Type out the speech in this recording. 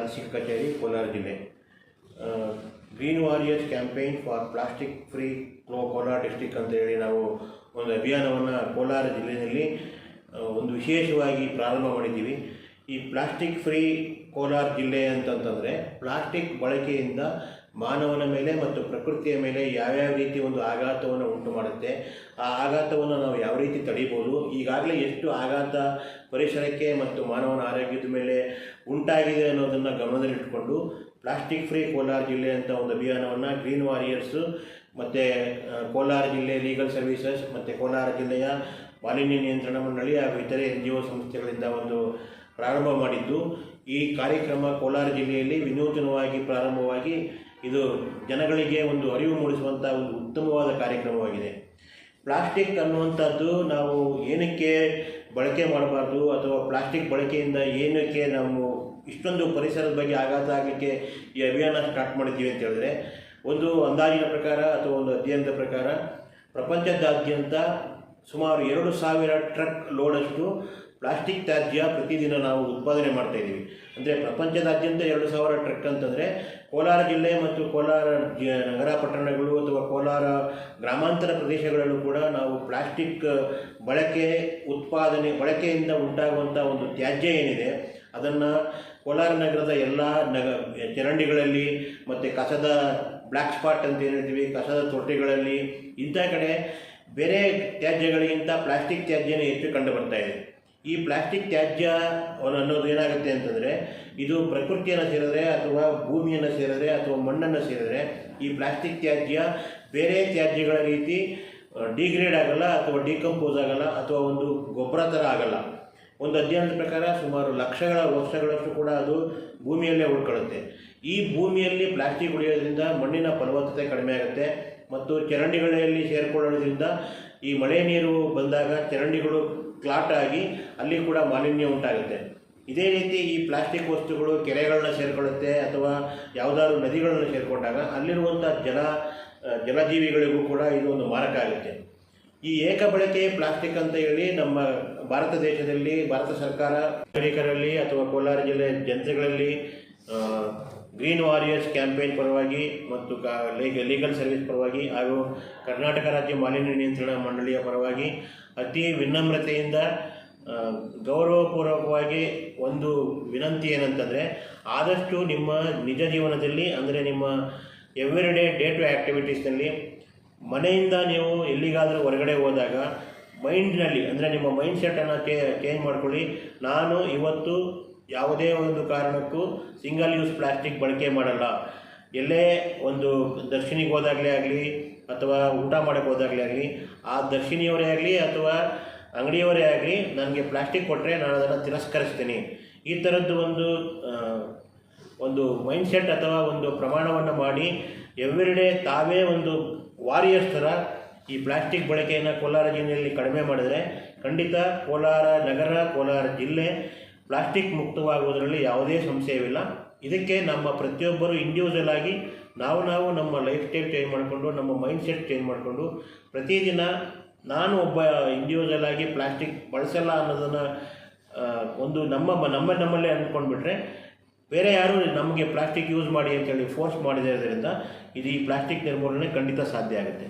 ಪ್ರಾದೇಶಿಕ ಕಚೇರಿ ಕೋಲಾರ ಜಿಲ್ಲೆ. Green warriors campaign for plastic free Kolar district ಅಂತ ಹೇಳಿ ನಾವು ಒಂದು ಅಭಿಯಾನವನ್ನು ಕೋಲಾರ ಜಿಲ್ಲೆಯಲ್ಲಿ ಒಂದು ವಿಶೇಷವಾಗಿ ಪ್ರಾರಂಭ ಮಾಡಿದ್ದೀವಿ. ಈ ಪ್ಲಾಸ್ಟಿಕ್ ಫ್ರೀ ಕೋಲಾರ ಜಿಲ್ಲೆ ಅಂತಂತಂದರೆ ಪ್ಲಾಸ್ಟಿಕ್ ಬಳಕೆಯಿಂದ ಮಾನವನ ಮೇಲೆ ಮತ್ತು ಪ್ರಕೃತಿಯ ಮೇಲೆ ಯಾವ್ಯಾವ ರೀತಿ ಒಂದು ಆಘಾತವನ್ನು ಉಂಟು ಮಾಡುತ್ತೆ, ಆ ಆಘಾತವನ್ನು ನಾವು ಯಾವ ರೀತಿ ತಡಿಬೋದು, ಈಗಾಗಲೇ ಎಷ್ಟು ಆಘಾತ ಪರಿಸರಕ್ಕೆ ಮತ್ತು ಮಾನವನ ಆರೋಗ್ಯದ ಮೇಲೆ ಉಂಟಾಗಿದೆ ಅನ್ನೋದನ್ನು ಗಮನದಲ್ಲಿಟ್ಟುಕೊಂಡು ಪ್ಲಾಸ್ಟಿಕ್ ಫ್ರೀ ಕೋಲಾರ ಜಿಲ್ಲೆ ಅಂತ ಒಂದು ಅಭಿಯಾನವನ್ನು ಗ್ರೀನ್ ವಾರಿಯರ್ಸು ಮತ್ತು ಕೋಲಾರ ಜಿಲ್ಲೆ ಲೀಗಲ್ ಸರ್ವಿಸಸ್ ಮತ್ತು ಕೋಲಾರ ಜಿಲ್ಲೆಯ ಮಾಲಿನ್ಯ ನಿಯಂತ್ರಣ ಮಂಡಳಿ ಹಾಗೂ ಇತರೆ NGO ಸಂಸ್ಥೆಗಳಿಂದ ಒಂದು ಪ್ರಾರಂಭ ಮಾಡಿದ್ದು. ಈ ಕಾರ್ಯಕ್ರಮ ಕೋಲಾರ ಜಿಲ್ಲೆಯಲ್ಲಿ ವಿನೂತನವಾಗಿ ಪ್ರಾರಂಭವಾಗಿ ಇದು ಜನಗಳಿಗೆ ಒಂದು ಅರಿವು ಮೂಡಿಸುವಂಥ ಒಂದು ಉತ್ತಮವಾದ ಕಾರ್ಯಕ್ರಮವಾಗಿದೆ. ಪ್ಲಾಸ್ಟಿಕ್ ಅನ್ನುವಂಥದ್ದು ನಾವು ಏನಕ್ಕೆ ಬಳಕೆ ಮಾಡಬಾರ್ದು ಅಥವಾ ಪ್ಲಾಸ್ಟಿಕ್ ಬಳಕೆಯಿಂದ ಏನಕ್ಕೆ ನಾವು ಇಷ್ಟೊಂದು ಪರಿಸರದ ಬಗ್ಗೆ ಆಘಾತ ಆಗಲಿಕ್ಕೆ ಈ ಅಭಿಯಾನ ಸ್ಟಾರ್ಟ್ ಮಾಡಿದ್ದೀವಿ ಅಂತ ಹೇಳಿದ್ರೆ, ಒಂದು ಅಂದಾಜಿನ ಪ್ರಕಾರ ಅಥವಾ ಒಂದು ಅಧ್ಯಯನದ ಪ್ರಕಾರ ಪ್ರಪಂಚದಾದ್ಯಂತ ಸುಮಾರು 2000 ಟ್ರಕ್ ಲೋಡಷ್ಟು ಪ್ಲಾಸ್ಟಿಕ್ ತ್ಯಾಜ್ಯ ಪ್ರತಿದಿನ ನಾವು ಉತ್ಪಾದನೆ ಮಾಡ್ತಾಯಿದ್ದೀವಿ. ಅಂದರೆ ಪ್ರಪಂಚದಾದ್ಯಂತ 2000 ಟ್ರಕ್ ಅಂತಂದರೆ ಕೋಲಾರ ಜಿಲ್ಲೆ ಮತ್ತು ಕೋಲಾರ ನಗರ ಪಟ್ಟಣಗಳು ಅಥವಾ ಕೋಲಾರ ಗ್ರಾಮಾಂತರ ಪ್ರದೇಶಗಳಲ್ಲೂ ಕೂಡ ನಾವು ಪ್ಲಾಸ್ಟಿಕ್ ಬಳಕೆಯಿಂದ ಉಂಟಾಗುವಂಥ ಒಂದು ತ್ಯಾಜ್ಯ ಏನಿದೆ ಅದನ್ನು ಕೋಲಾರ ನಗರದ ಎಲ್ಲ ಚರಂಡಿಗಳಲ್ಲಿ ಮತ್ತು ಕಸದ ಬ್ಲ್ಯಾಕ್ ಸ್ಪಾಟ್ ಅಂತ ಏನು ಹೇಳ್ತೀವಿ, ಕಸದ ತೊಟ್ಟಿಗಳಲ್ಲಿ ಇಂಥ ಕಡೆ ಬೇರೆ ತ್ಯಾಜ್ಯಗಳಿಗಿಂತ ಪ್ಲಾಸ್ಟಿಕ್ ತ್ಯಾಜ್ಯನೇ ಹೆಚ್ಚು ಕಂಡು ಬರ್ತಾ ಇದೆ. ಈ ಪ್ಲಾಸ್ಟಿಕ್ ತ್ಯಾಜ್ಯ ಅನ್ನೋದು ಏನಾಗುತ್ತೆ ಅಂತಂದರೆ, ಇದು ಪ್ರಕೃತಿಯನ್ನು ಸೇರಿದ್ರೆ ಅಥವಾ ಭೂಮಿಯನ್ನು ಸೇರಿದ್ರೆ ಅಥವಾ ಮಣ್ಣನ್ನು ಸೇರಿದ್ರೆ ಈ ಪ್ಲಾಸ್ಟಿಕ್ ತ್ಯಾಜ್ಯ ಬೇರೆ ತ್ಯಾಜ್ಯಗಳ ರೀತಿ ಡಿಗ್ರೇಡ್ ಆಗಲ್ಲ ಅಥವಾ ಡಿಕಂಪೋಸ್ ಆಗಲ್ಲ ಅಥವಾ ಒಂದು ಗೊಬ್ಬರ ಥರ ಆಗಲ್ಲ. ಒಂದು ಅಧ್ಯಯನದ ಪ್ರಕಾರ ಸುಮಾರು ಲಕ್ಷಗಳ ವರ್ಷಗಳಷ್ಟು ಕೂಡ ಅದು ಭೂಮಿಯಲ್ಲೇ ಉಳ್ಕೊಳ್ಳುತ್ತೆ. ಈ ಭೂಮಿಯಲ್ಲಿ ಪ್ಲಾಸ್ಟಿಕ್ ಉಳಿಯೋದ್ರಿಂದ ಮಣ್ಣಿನ ಫಲವತ್ತತೆ ಕಡಿಮೆ ಆಗುತ್ತೆ ಮತ್ತು ಚರಂಡಿಗಳಲ್ಲಿ ಸೇರಿಕೊಳ್ಳೋದ್ರಿಂದ ಈ ಮಳೆ ನೀರು ಬಂದಾಗ ಚರಂಡಿಗಳು ಕ್ಲಾಟ್ ಆಗಿ ಅಲ್ಲಿ ಕೂಡ ಮಾಲಿನ್ಯ ಉಂಟಾಗುತ್ತೆ. ಇದೇ ರೀತಿ ಈ ಪ್ಲಾಸ್ಟಿಕ್ ವಸ್ತುಗಳು ಕೆರೆಗಳನ್ನ ಸೇರಿಕೊಳ್ಳುತ್ತೆ ಅಥವಾ ಯಾವುದಾದ್ರು ನದಿಗಳನ್ನು ಸೇರಿಕೊಂಡಾಗ ಅಲ್ಲಿರುವಂಥ ಜಲಜೀವಿಗಳಿಗೂ ಕೂಡ ಇದು ಒಂದು ಮಾರಕ ಆಗುತ್ತೆ. ಈ ಏಕಬಳಕೆ ಪ್ಲಾಸ್ಟಿಕ್ ಅಂತ ಹೇಳಿ ನಮ್ಮ ಭಾರತ ದೇಶದಲ್ಲಿ ಭಾರತ ಸರ್ಕಾರ ನಾಗರಿಕರಲ್ಲಿ ಅಥವಾ ಕೋಲಾರ ಜಿಲ್ಲೆ ಜನತೆಗಳಲ್ಲಿ ಗ್ರೀನ್ ವಾರಿಯರ್ಸ್ ಕ್ಯಾಂಪೇನ್ ಪರವಾಗಿ ಮತ್ತು ಲೀಗಲ್ ಸರ್ವಿಸ್ ಪರವಾಗಿ ಹಾಗೂ ಕರ್ನಾಟಕ ರಾಜ್ಯ ಮಾಲಿನ್ಯ ನಿಯಂತ್ರಣ ಮಂಡಳಿಯ ಪರವಾಗಿ ಅತಿ ವಿನಮ್ರತೆಯಿಂದ ಗೌರವಪೂರ್ವಕವಾಗಿ ಒಂದು ವಿನಂತಿ ಏನಂತಂದರೆ, ಆದಷ್ಟು ನಿಮ್ಮ ನಿಜ ಜೀವನದಲ್ಲಿ ಅಂದರೆ ನಿಮ್ಮ ಎವ್ರಿಡೇ ಡೇ ಟು ಆ್ಯಕ್ಟಿವಿಟೀಸ್ನಲ್ಲಿ ಮನೆಯಿಂದ ನೀವು ಎಲ್ಲಿಗಾದರೂ ಹೊರಗಡೆ ಹೋದಾಗ ಮೈಂಡ್ನಲ್ಲಿ ಅಂದರೆ ನಿಮ್ಮ ಮೈಂಡ್ ಸೆಟ್ಟನ್ನು ಚೇಂಜ್ ಮಾಡ್ಕೊಳ್ಳಿ. ನಾನು ಇವತ್ತು ಯಾವುದೇ ಒಂದು ಕಾರಣಕ್ಕೂ ಸಿಂಗಲ್ ಯೂಸ್ ಪ್ಲಾಸ್ಟಿಕ್ ಬಳಕೆ ಮಾಡಲ್ಲ. ಎಲ್ಲೇ ಒಂದು ದರ್ಶನಿಗೆ ಹೋದಾಗಲೇ ಆಗಲಿ ಅಥವಾ ಊಟ ಮಾಡೋಕ್ಕೆ ಹೋದಾಗಲೇ ಆಗಲಿ ಆ ದರ್ಶಿನಿಯವರೇ ಆಗಲಿ ಅಥವಾ ಅಂಗಡಿಯವರೇ ಆಗಲಿ ನನಗೆ ಪ್ಲಾಸ್ಟಿಕ್ ಕೊಟ್ಟರೆ ನಾನು ಅದನ್ನು ತಿರಸ್ಕರಿಸ್ತೀನಿ. ಈ ಥರದ್ದು ಒಂದು ಮೈಂಡ್ಸೆಟ್ ಅಥವಾ ಒಂದು ಪ್ರಮಾಣವನ್ನು ಮಾಡಿ ಎವ್ರಿಡೇ ತಾವೇ ಒಂದು ವಾರಿಯರ್ಸ್ ಥರ ಈ ಪ್ಲಾಸ್ಟಿಕ್ ಬಳಕೆಯನ್ನು ಕೋಲಾರ ಜಿಲ್ಲೆಯಲ್ಲಿ ಕಡಿಮೆ ಮಾಡಿದರೆ ಖಂಡಿತ ಕೋಲಾರ ನಗರ, ಕೋಲಾರ ಜಿಲ್ಲೆ ಪ್ಲಾಸ್ಟಿಕ್ ಮುಕ್ತವಾಗುವುದರಲ್ಲಿ ಯಾವುದೇ ಸಂಶಯವಿಲ್ಲ. ಇದಕ್ಕೆ ನಮ್ಮ ಪ್ರತಿಯೊಬ್ಬರು ಇಂಡಿವಿಜುವಲ್ ಆಗಿ ನಾವು ನಮ್ಮ ಲೈಫ್ ಸ್ಟೈಲ್ ಚೇಂಜ್ ಮಾಡಿಕೊಂಡು ನಮ್ಮ ಮೈಂಡ್ಸೆಟ್ ಚೇಂಜ್ ಮಾಡಿಕೊಂಡು ಪ್ರತಿದಿನ ನಾನು ಒಬ್ಬ ಇಂಡಿವಿಜುವಲ್ ಆಗಿ ಪ್ಲಾಸ್ಟಿಕ್ ಬಳಸಲ್ಲ ಅನ್ನೋದನ್ನು ಒಂದು ನಮ್ಮಲ್ಲೇ ಅಂದ್ಕೊಂಡ್ಬಿಟ್ರೆ ಬೇರೆ ಯಾರು ನಮಗೆ ಪ್ಲಾಸ್ಟಿಕ್ ಯೂಸ್ ಮಾಡಿ ಅಂತೇಳಿ ಫೋರ್ಸ್ ಮಾಡಿರೋದ್ರಿಂದ ಇದು ಈ ಪ್ಲಾಸ್ಟಿಕ್ ನಿರ್ಮೂಲನೆ ಖಂಡಿತ ಸಾಧ್ಯ ಆಗುತ್ತೆ.